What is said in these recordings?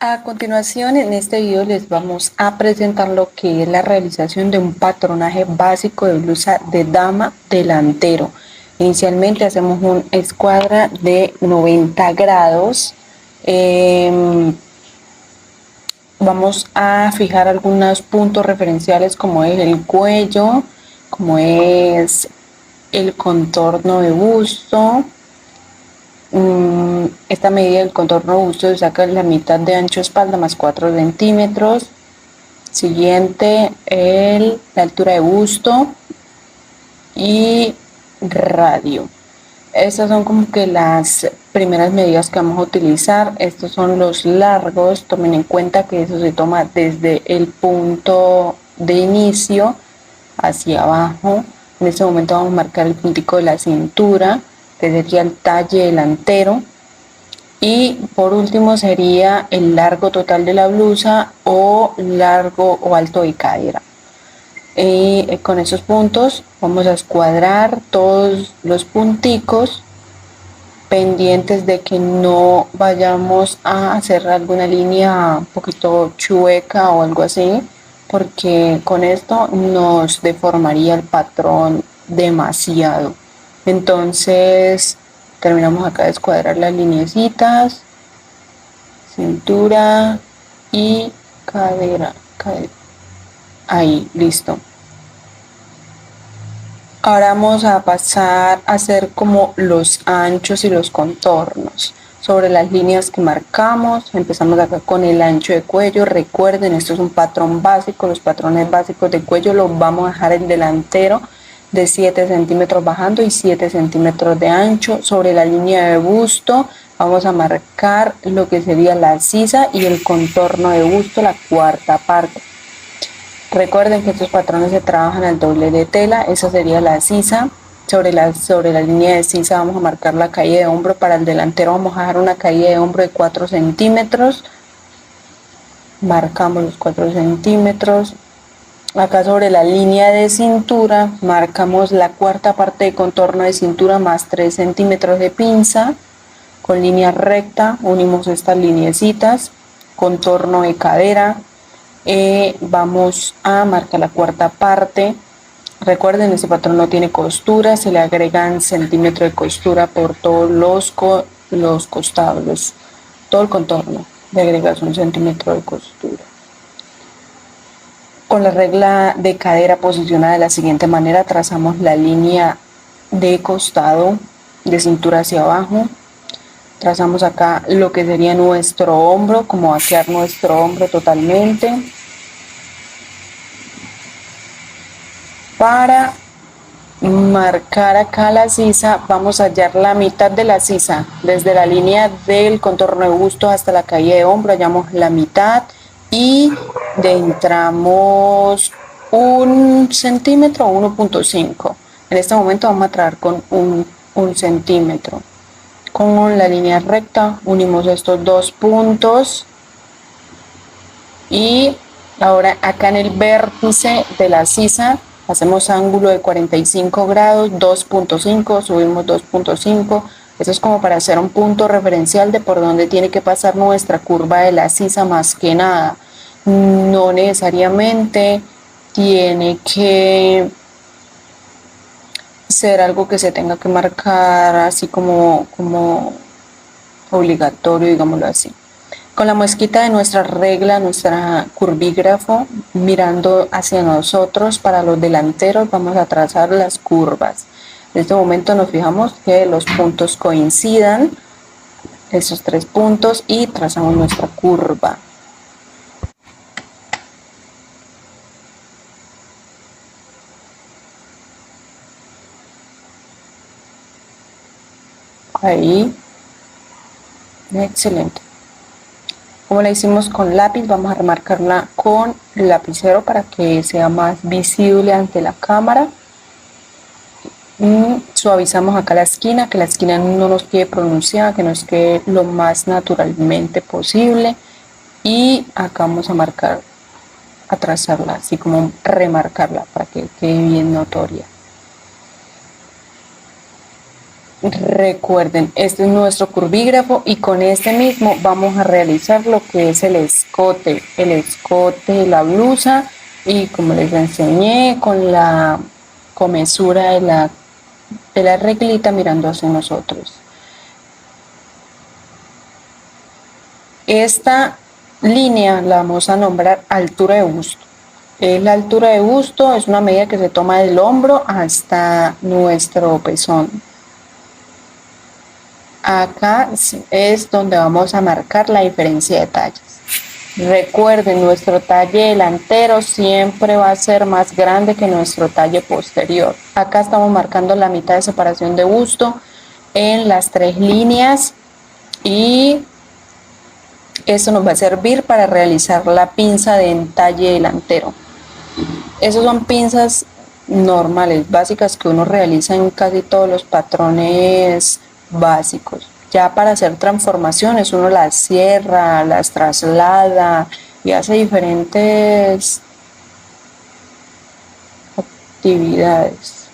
A continuación, en este video les vamos a presentar lo que es la realización de un patronaje básico de blusa de dama delantero. Inicialmente hacemos una escuadra de 90 grados. Vamos a fijar algunos puntos referenciales como es el cuello, como es el contorno de busto. Esta medida del contorno de busto se saca la mitad de ancho espalda más 4 centímetros. Siguiente, la altura de busto y radio. Estas son como que las primeras medidas que vamos a utilizar. Estos son los largos. Tomen en cuenta que eso se toma desde el punto de inicio hacia abajo. En este momento vamos a marcar el puntico de la cintura, que sería el talle delantero. Y por último sería el largo total de la blusa o largo o alto de cadera. Y con esos puntos vamos a escuadrar todos los punticos, pendientes de que no vayamos a hacer alguna línea un poquito chueca o algo así, porque con esto nos deformaría el patrón demasiado. Entonces terminamos acá de escuadrar las lineecitas, cintura y cadera. Ahí, listo. Ahora vamos a pasar a hacer como los anchos y los contornos sobre las líneas que marcamos. Empezamos acá con el ancho de cuello. Recuerden, esto es un patrón básico. Los patrones básicos de cuello los vamos a dejar el delantero de 7 centímetros bajando y 7 centímetros de ancho. Sobre la línea de busto vamos a marcar lo que sería la sisa y el contorno de busto, la cuarta parte. Recuerden que estos patrones se trabajan al doble de tela. Esa sería la sisa. Sobre la línea de sisa vamos a marcar la caída de hombro. Para el delantero vamos a dejar una caída de hombro de 4 centímetros. Marcamos los 4 centímetros. Acá sobre la línea de cintura marcamos la cuarta parte de contorno de cintura más 3 centímetros de pinza. Con línea recta unimos estas lineecitas. Contorno de cadera. Vamos a marcar la cuarta parte. Recuerden, este patrón no tiene costura, se le agregan centímetros de costura por todos los costados, todo el contorno le agregas un centímetro de costura. Con la regla de cadera posicionada de la siguiente manera, trazamos la línea de costado de cintura hacia abajo. Trazamos acá lo que sería nuestro hombro, como vaciar nuestro hombro totalmente. Para marcar acá la sisa, vamos a hallar la mitad de la sisa. Desde la línea del contorno de busto hasta la caída de hombro, hallamos la mitad y entramos 1 centímetro o 1.5. En este momento vamos a trabajar con un centímetro. Con la línea recta unimos estos dos puntos y ahora acá en el vértice de la sisa hacemos ángulo de 45 grados, 2.5, subimos 2.5. Eso es como para hacer un punto referencial de por dónde tiene que pasar nuestra curva de la sisa más que nada. No necesariamente tiene que ser algo que se tenga que marcar así como obligatorio, digámoslo así. Con la muesquita de nuestra regla, nuestra curvígrafo, mirando hacia nosotros, para los delanteros vamos a trazar las curvas. En este momento nos fijamos que los puntos coincidan, esos 3 puntos, y trazamos nuestra curva. Ahí, excelente. Como la hicimos con lápiz, vamos a remarcarla con lapicero para que sea más visible ante la cámara. Suavizamos acá la esquina, que la esquina no nos quede pronunciada, que nos quede lo más naturalmente posible. Y acá vamos a marcar, a trazarla, así como remarcarla para que quede bien notoria. Recuerden, este es nuestro curvígrafo y con este mismo vamos a realizar lo que es el escote de la blusa, y como les enseñé, con la comesura de la reglita mirando hacia nosotros. Esta línea la vamos a nombrar altura de busto. La altura de busto es una medida que se toma del hombro hasta nuestro pezón. Acá es donde vamos a marcar la diferencia de tallas. Recuerden, nuestro talle delantero siempre va a ser más grande que nuestro talle posterior. Acá estamos marcando la mitad de separación de busto en las 3 líneas, y esto nos va a servir para realizar la pinza de talle delantero. Esas son pinzas normales, básicas, que uno realiza en casi todos los patrones básicos. Ya para hacer transformaciones uno las cierra, las traslada y hace diferentes actividades.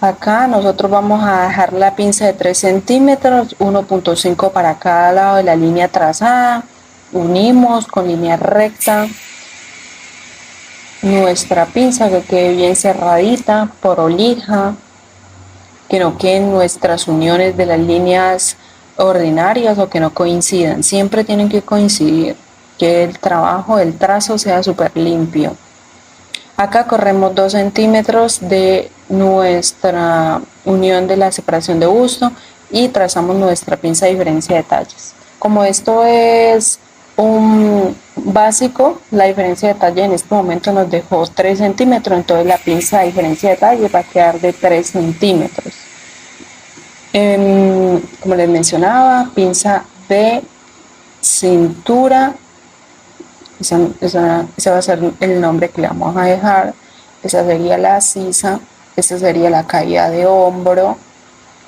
Acá nosotros vamos a dejar la pinza de 3 centímetros, 1.5 para cada lado de la línea trazada. Unimos con línea recta nuestra pinza, que quede bien cerradita, prolija, que no queden nuestras uniones de las líneas ordinarias o que no coincidan. Siempre tienen que coincidir, que el trabajo del trazo sea súper limpio. Acá corremos 2 centímetros de nuestra unión de la separación de busto y trazamos nuestra pinza de diferencia de tallas. Como esto es un básico, la diferencia de talla en este momento nos dejó 3 centímetros, entonces la pinza de diferencia de talla va a quedar de 3 centímetros. Como les mencionaba, pinza de cintura, ese va a ser el nombre que le vamos a dejar. Esa sería la sisa, esta sería la caída de hombro.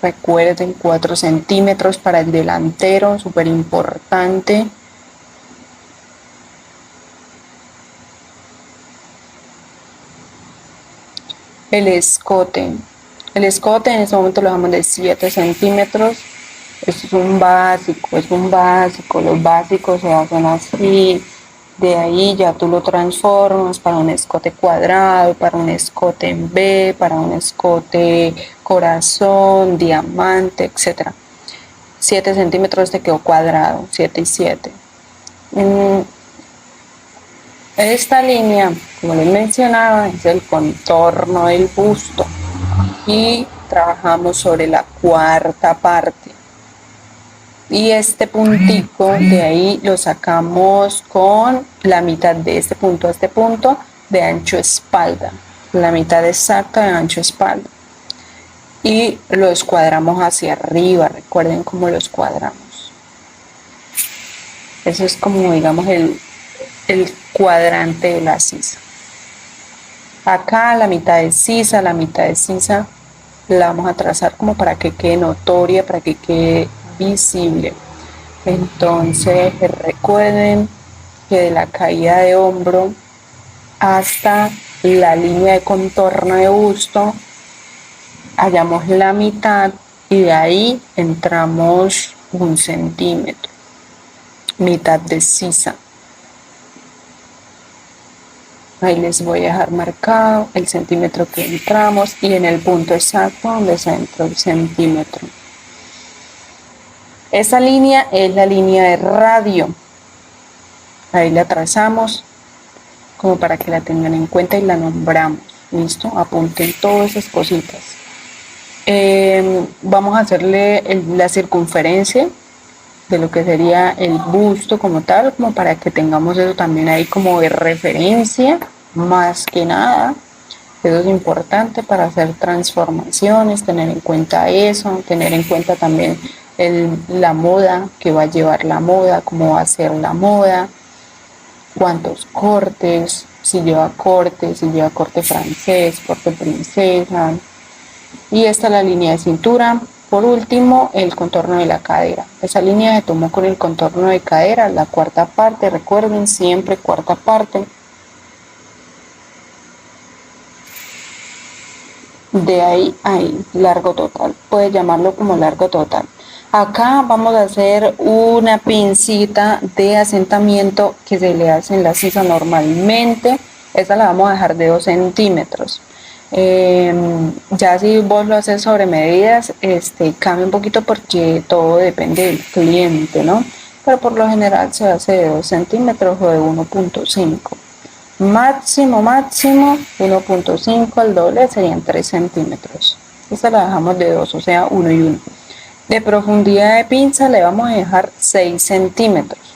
Recuerden, 4 centímetros para el delantero, súper importante. El escote en este momento lo dejamos de 7 centímetros. Esto es un básico, los básicos se hacen así. De ahí ya tú lo transformas para un escote cuadrado, para un escote en V, para un escote corazón, diamante, etc. 7 centímetros te quedó cuadrado, 7 y 7. Esta línea, como les mencionaba, es el contorno del busto y trabajamos sobre la cuarta parte. Y este puntico de ahí lo sacamos con la mitad de este punto a este punto de ancho espalda, la mitad exacta de ancho espalda, y lo escuadramos hacia arriba. Recuerden cómo lo escuadramos. Eso es como, digamos, el cuadrante de la sisa. Acá la mitad de sisa la vamos a trazar como para que quede notoria, para que quede visible. Entonces recuerden que de la caída de hombro hasta la línea de contorno de busto hallamos la mitad, y de ahí entramos 1 centímetro, mitad de sisa. Ahí les voy a dejar marcado el centímetro que entramos y en el punto exacto donde se entró el centímetro. Esa línea es la línea de radio. Ahí la trazamos como para que la tengan en cuenta y la nombramos. ¿Listo? Apunten todas esas cositas. Vamos a hacerle la circunferencia de lo que sería el busto como tal, como para que tengamos eso también ahí como de referencia, más que nada. Eso es importante para hacer transformaciones, tener en cuenta eso, tener en cuenta también la moda, que va a llevar la moda, cómo va a ser la moda, cuántos cortes, si lleva corte francés, corte princesa. Y esta es la línea de cintura. Por último, el contorno de la cadera. Esa línea se tomó con el contorno de cadera, la cuarta parte. Recuerden, siempre cuarta parte. de ahí a ahí, largo total. Puedes llamarlo como largo total. Acá vamos a hacer una pincita de asentamiento que se le hace en la sisa normalmente. Esta la vamos a dejar de 2 centímetros. Ya si vos lo haces sobre medidas, cambia un poquito porque todo depende del cliente, ¿no? Pero por lo general se hace de 2 centímetros o de 1.5. Máximo 1.5, al doble serían 3 centímetros. Esta la dejamos de 2, o sea 1 y 1. De profundidad de pinza le vamos a dejar 6 centímetros.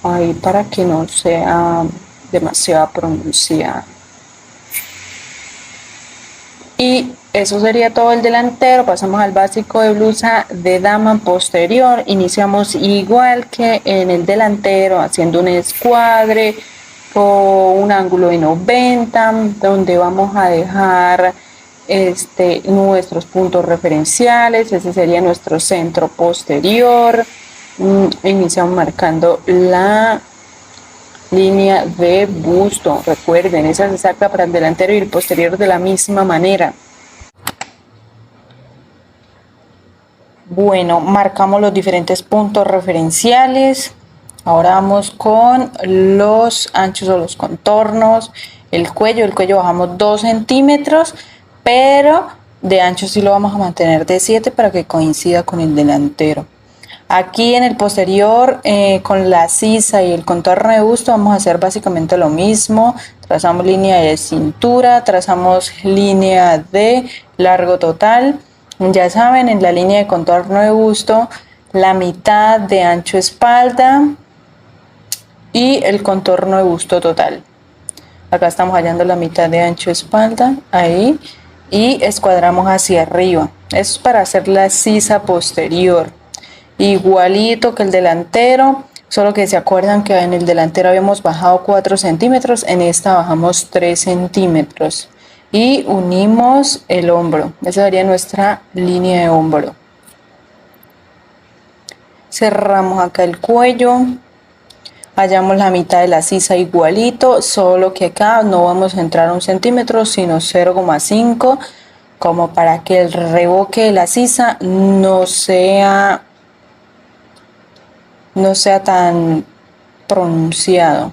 Ahí para que no sea demasiado pronunciada. Y eso sería todo el delantero. Pasamos al básico de blusa de dama posterior. Iniciamos igual que en el delantero, haciendo un escuadre con un ángulo de 90, donde vamos a dejar nuestros puntos referenciales. Ese sería nuestro centro posterior. Iniciamos marcando la línea de busto. Recuerden, esa se saca para el delantero y el posterior de la misma manera. Bueno, marcamos los diferentes puntos referenciales. Ahora vamos con los anchos o los contornos. El cuello bajamos 2 centímetros, pero de ancho sí lo vamos a mantener de 7 para que coincida con el delantero. Aquí en el posterior, con la sisa y el contorno de busto, vamos a hacer básicamente lo mismo. Trazamos línea de cintura, trazamos línea de largo total. Ya saben, en la línea de contorno de busto, la mitad de ancho espalda y el contorno de busto total. Acá estamos hallando la mitad de ancho espalda, ahí, y escuadramos hacia arriba. Eso es para hacer la sisa posterior. Igualito que el delantero, solo que se acuerdan que en el delantero habíamos bajado 4 centímetros, en esta bajamos 3 centímetros y unimos el hombro. Esa sería nuestra línea de hombro. Cerramos acá el cuello, hallamos la mitad de la sisa igualito, solo que acá no vamos a entrar 1 centímetro sino 0,5, como para que el revoque de la sisa no sea tan pronunciado.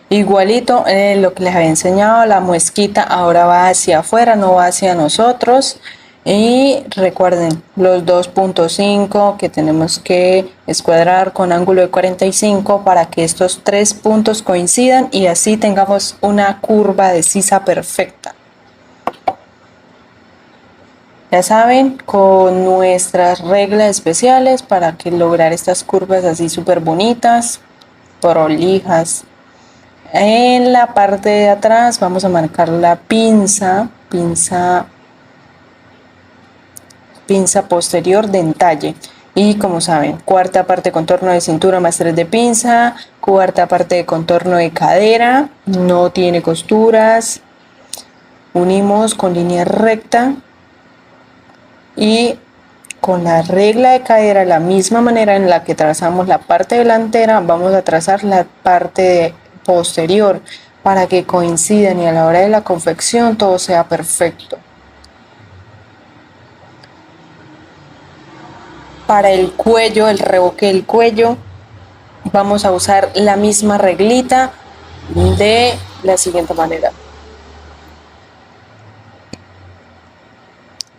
Igualito lo que les había enseñado, la muesquita ahora va hacia afuera, no va hacia nosotros. Y recuerden los 2.5 que tenemos que escuadrar con ángulo de 45 para que estos 3 puntos coincidan y así tengamos una curva de sisa perfecta. Ya saben, con nuestras reglas especiales para que lograr estas curvas así súper bonitas, prolijas. En la parte de atrás vamos a marcar la pinza posterior de entalle. Y como saben, cuarta parte de contorno de cintura más 3 de pinza, cuarta parte de contorno de cadera, no tiene costuras. Unimos con línea recta. Y con la regla de cadera, la misma manera en la que trazamos la parte delantera, vamos a trazar la parte posterior para que coincidan y a la hora de la confección todo sea perfecto. Para el cuello, el revoque del cuello, vamos a usar la misma reglita de la siguiente manera.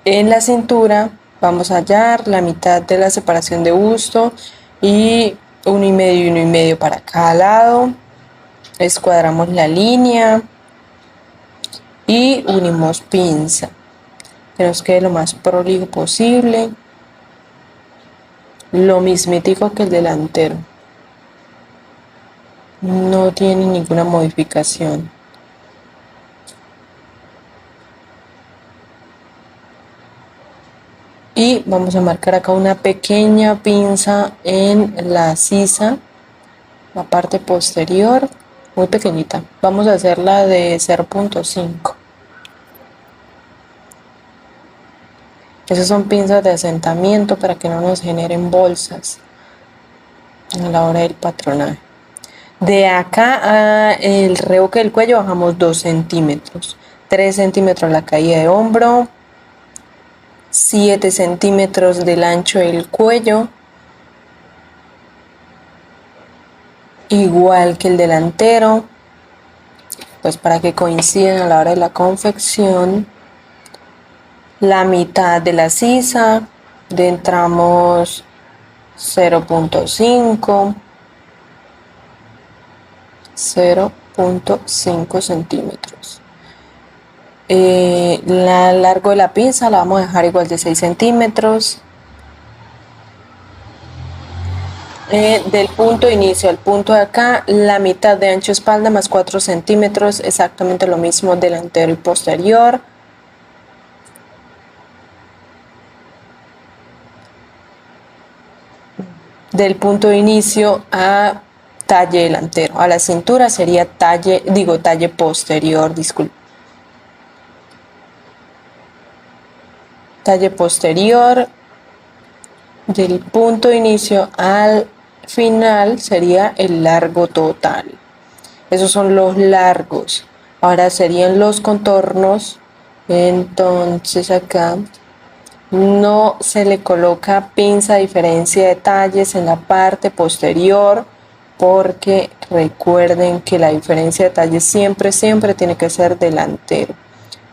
En la cintura vamos a hallar la mitad de la separación de busto y 1,5 y 1,5 para cada lado. Escuadramos la línea y unimos pinza. Que nos quede lo más prolijo posible. Lo mismitico que el delantero. No tiene ninguna modificación. Y vamos a marcar acá una pequeña pinza en la sisa, la parte posterior, muy pequeñita. Vamos a hacerla de 0.5. Esas son pinzas de asentamiento para que no nos generen bolsas a la hora del patronaje. De acá al revoque del cuello bajamos 2 centímetros. 3 centímetros la caída de hombro, 7 centímetros del ancho del cuello, igual que el delantero, pues para que coincidan a la hora de la confección. La mitad de la sisa, entramos 0.5 centímetros. La largo de la pinza la vamos a dejar igual de 6 centímetros. Del punto de inicio al punto de acá, la mitad de ancho espalda más 4 centímetros, exactamente lo mismo delantero y posterior. Del punto de inicio a talle delantero, a la cintura sería talle posterior, disculpe. Talle posterior, del punto de inicio al final sería el largo total. Esos son los largos. Ahora serían los contornos. Entonces acá no se le coloca pinza a diferencia de talles en la parte posterior, porque recuerden que la diferencia de talles siempre tiene que ser delantero.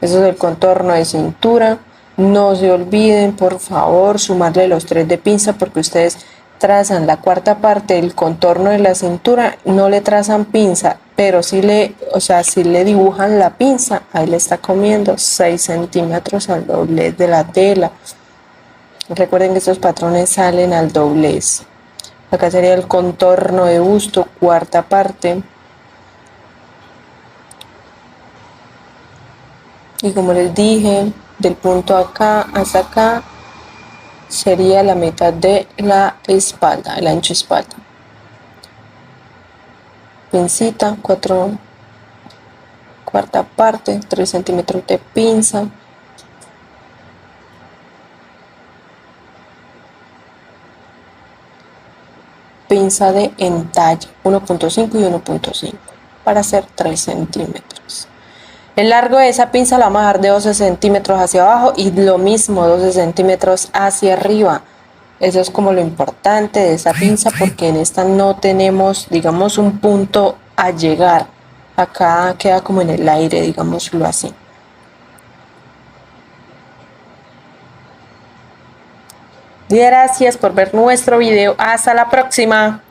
Eso es el contorno de cintura. No se olviden, por favor, sumarle los 3 de pinza, porque ustedes trazan la cuarta parte del contorno de la cintura, no le trazan pinza, pero si le dibujan la pinza, ahí le está comiendo 6 centímetros al doblez de la tela. Recuerden que estos patrones salen al doblez. Acá sería el contorno de busto, cuarta parte. Y como les dije, del punto acá hasta acá sería la mitad de la espalda, el ancho espalda. Pincita, cuarta parte, 3 centímetros de pinza. Pinza de entalle 1.5 y 1.5 para hacer 3 centímetros. El largo de esa pinza la vamos a dejar de 12 centímetros hacia abajo y lo mismo 12 centímetros hacia arriba. Eso es como lo importante de esa pinza, porque en esta no tenemos, digamos, un punto a llegar. Acá queda como en el aire, digámoslo así. Gracias por ver nuestro video. Hasta la próxima.